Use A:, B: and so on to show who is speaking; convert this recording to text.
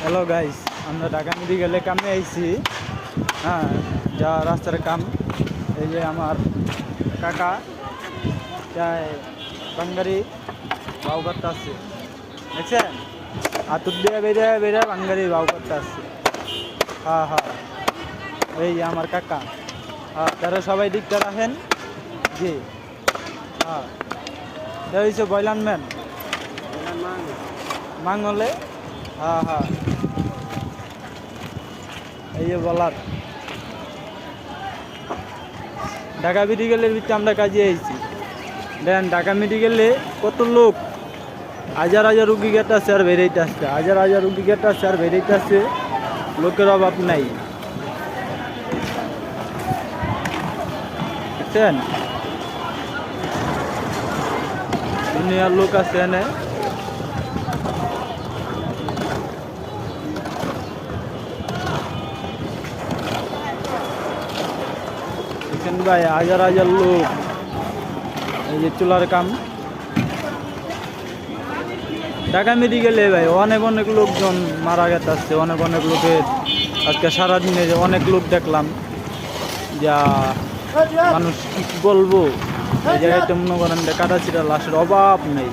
A: Hello guys, আমরা ঢাকা মেডিকেলে কামে আইছি। হ্যাঁ, যা রাস্তার কাম। এই যে আমার কাকা চায় বাঙ্গারি বাউ করতে আসছে, দেখছেন? হাতুর দিয়ে বেরিয়ে বেরিয়ে বাঙ্গারি বাউ করতে আসছে। হ্যাঁ হ্যাঁ, এই যে আমার কাকা। হ্যাঁ, তারা সবাই দিকটা রাখেন। জি হ্যাঁ, এটা হচ্ছে বয়লান ম্যান মাঙ্গলে। হ্যাঁ হ্যাঁ, এই যে বলার ঢাকা মেডিকেলের ভিতরে আমরা কাজে আইছি। দেখেন ঢাকা মেডিকেলে কত লোক, হাজার হাজার রুগী গেট আছে আর বেরিয়েতে আসছে, হাজার হাজার রুগী গেট আছে আর বেরিয়েতে আসছে, লোকের অভাব নাই। বুঝছেন, দুনিয়ার লোক আছে এনে। দেখছেন ভাই, হাজার হাজার লোক। এই যে চুলার কাম ঢাকা মেডিকেলে ভাই, অনেক অনেক লোকজন মারা গেছে আসছে, অনেক অনেক লোকের আজকে সারাদিনে অনেক লোক দেখলাম। যা মানুষ কি বলবো, এই জায়গাতে মনে করেন কাটা ছিটা লাশের অভাব নেই।